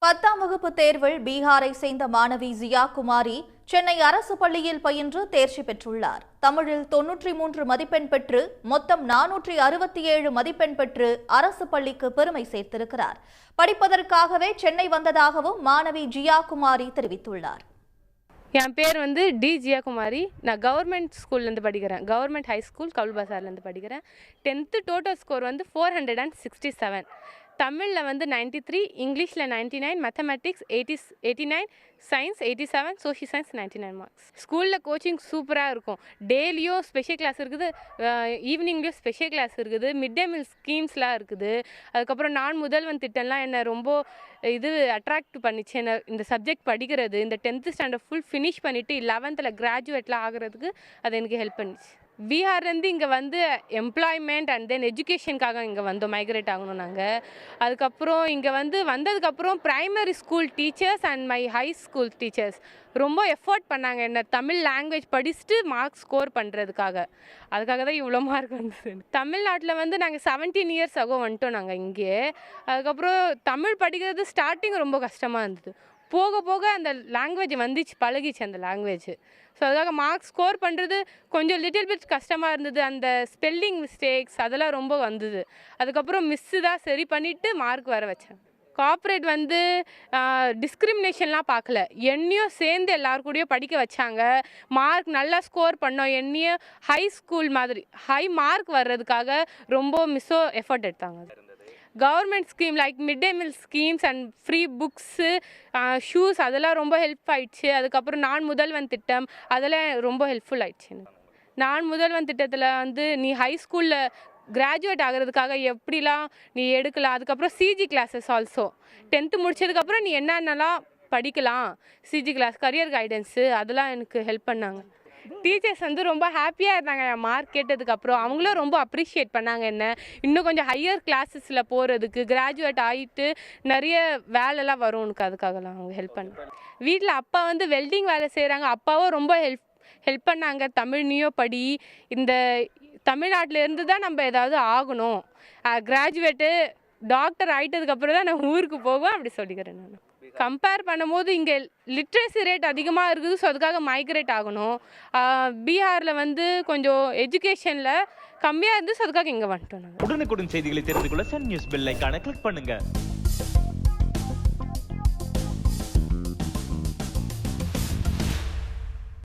10ஆம் வகுப்பு தேர்வில் பீகாரை சேர்ந்த மாணவி ஜியா குமாரி சென்னை அரசு பள்ளியில் பயின்று தேர்ச்சி பெற்றுள்ளார். தமிழில் 93 மதிப்பெண் பெற்று மொத்தம் 467 மதிப்பெண் பெற்று அரசு பள்ளிக்கு பெருமை சேர்த்திருக்கிறார். படிப்பதற்காகவே சென்னை வந்ததாகவும் மாணவி ஜியா குமாரி தெரிவித்துள்ளார். என் பேர் டி ஜியா குமாரி. நான் கவர்மெண்ட் ஸ்கூல்லேருந்து படிக்கிறேன். கவர்மெண்ட் ஹை ஸ்கூல் கவுல் பசார்லேருந்து படிக்கிறேன். 10th total score 467. தமிழில் 93, இங்கிலீஷில் 99, mathematics 89, science 87, social science 99 marks. ஸ்கூலில் கோச்சிங் சூப்பராக இருக்கும். டெய்லியும் ஸ்பெஷல் கிளாஸ் இருக்குது, ஈவினிங்லேயும் ஸ்பெஷல் கிளாஸ் இருக்குது, மிட் டே மீல் ஸ்கீம்ஸ்லாம் இருக்குது. அதுக்கப்புறம் நான் முதல்வன் திட்டம்லாம் என்னை ரொம்ப அட்ராக்ட் பண்ணிச்சு. என்ன இந்த சப்ஜெக்ட் படிக்கிறது, இந்த 10th ஸ்டாண்டர்ட் ஃபுல் ஃபினிஷ் பண்ணிவிட்டு 11th கிராஜுவேட்லாம் ஆகிறதுக்கு அது எனக்கு ஹெல்ப் பண்ணிச்சு. பீகார்லேருந்து இங்கே எம்ப்ளாய்மெண்ட் அண்ட் தென் எஜுகேஷனுக்காக இங்கே வந்தோம். மைக்ரேட் ஆகணும் நாங்கள். அதுக்கப்புறம் இங்கே வந்ததுக்கப்புறம் primary school teachers and my high school teachers ரொம்ப எஃபர்ட் பண்ணாங்க என்ன தமிழ் லாங்குவேஜ் படிச்சுட்டு மார்க் ஸ்கோர் பண்ணுறதுக்காக. அதுக்காக தான் இவ்வளோ மார்க் வந்தது. தமிழ்நாட்டில் நாங்கள் 17 இயர்ஸ் ஆகோ வந்துட்டோம் நாங்கள் இங்கே. அதுக்கப்புறம் தமிழ் படிக்கிறது ஸ்டார்டிங் ரொம்ப கஷ்டமாக இருந்தது. போக போக அந்த லாங்குவேஜ் பழகிச்சு அந்த லாங்குவேஜ். ஸோ அதுக்காக மார்க் ஸ்கோர் பண்ணுறது கொஞ்சம் லிட்டில் பிட் கஷ்டமாக இருந்தது. அந்த ஸ்பெல்லிங் மிஸ்டேக்ஸ் அதெல்லாம் ரொம்ப வந்தது. அதுக்கப்புறம் மிஸ்ஸு தான் சரி பண்ணிவிட்டு மார்க் வர வச்சேன். கார்ப்பரேட் டிஸ்கிரிமினேஷன்லாம் பார்க்கல, என்னையும் சேர்ந்து எல்லாருக்கூடையும் படிக்க வச்சாங்க. மார்க் நல்லா ஸ்கோர் பண்ணோம். என்னையும் ஹை ஸ்கூல் மாதிரி ஹை மார்க் வர்றதுக்காக ரொம்ப எஃபர்ட் எடுத்தாங்க. Government scheme like mid day meal schemes and free books, shoes அதெல்லாம் ரொம்ப ஹெல்ப் ஆயிடுச்சு. அதுக்கப்புறம் நான் முதல்வன் திட்டம் அதெல்லாம் ரொம்ப ஹெல்ப்ஃபுல் ஆயிடுச்சு எனக்கு. நான் முதல்வன் திட்டத்தில் நீ ஹை ஸ்கூலில் கிராஜுவேட் ஆகிறதுக்காக எப்படிலாம் நீ எடுக்கலாம். அதுக்கப்புறம் சிஜி கிளாஸஸ் ஆல்சோ 10th முடிச்சதுக்கப்புறம் நீ என்னென்னலாம் படிக்கலாம், சிஜி கிளாஸ், கரியர் கைடன்ஸு அதெல்லாம் எனக்கு ஹெல்ப் பண்ணாங்க. டீச்சர்ஸ் ரொம்ப ஹாப்பியாக இருந்தாங்க என் மார்க் கேட்டதுக்கப்புறம். அவங்களும் ரொம்ப அப்ரிஷியேட் பண்ணாங்க என்ன இன்னும் கொஞ்சம் ஹையர் கிளாஸஸில் போகிறதுக்கு. கிராஜுவேட் ஆகிட்டு நிறைய வேலைலாம் வரும் உனக்கு, அதுக்காகலாம் அவங்க ஹெல்ப் பண்ணாங்க. வீட்டில் அப்பா வெல்டிங் வேலை செய்கிறாங்க. அப்பாவும் ரொம்ப ஹெல்ப் பண்ணாங்க. தமிழ் நீயோ படி, இந்த தமிழ்நாட்டிலேருந்து தான் நம்ம ஏதாவது ஆகணும், கிராஜுவேட்டு டாக்டர் ஆகிட்டதுக்கப்புறம் தான் நான் ஊருக்கு போவேன் அப்படி சொல்லிக்கிறேன். நான் கம்பேர் பண்ணும்போது இங்கே லிட்ரேசி ரேட் அதிகமாக இருக்குது. ஸோ அதுக்காக மைக்ரேட் ஆகணும். பீகாரில் கொஞ்சம் எஜுகேஷனில் கம்மியாக இருந்து, ஸோ அதுக்காக இங்கே வந்துட்டோம். உடனுக்குடன் செய்திகளை தெரிந்து கொள்ள சன் நியூஸ் பெல் ஐகானை கிளிக் பண்ணுங்கள்.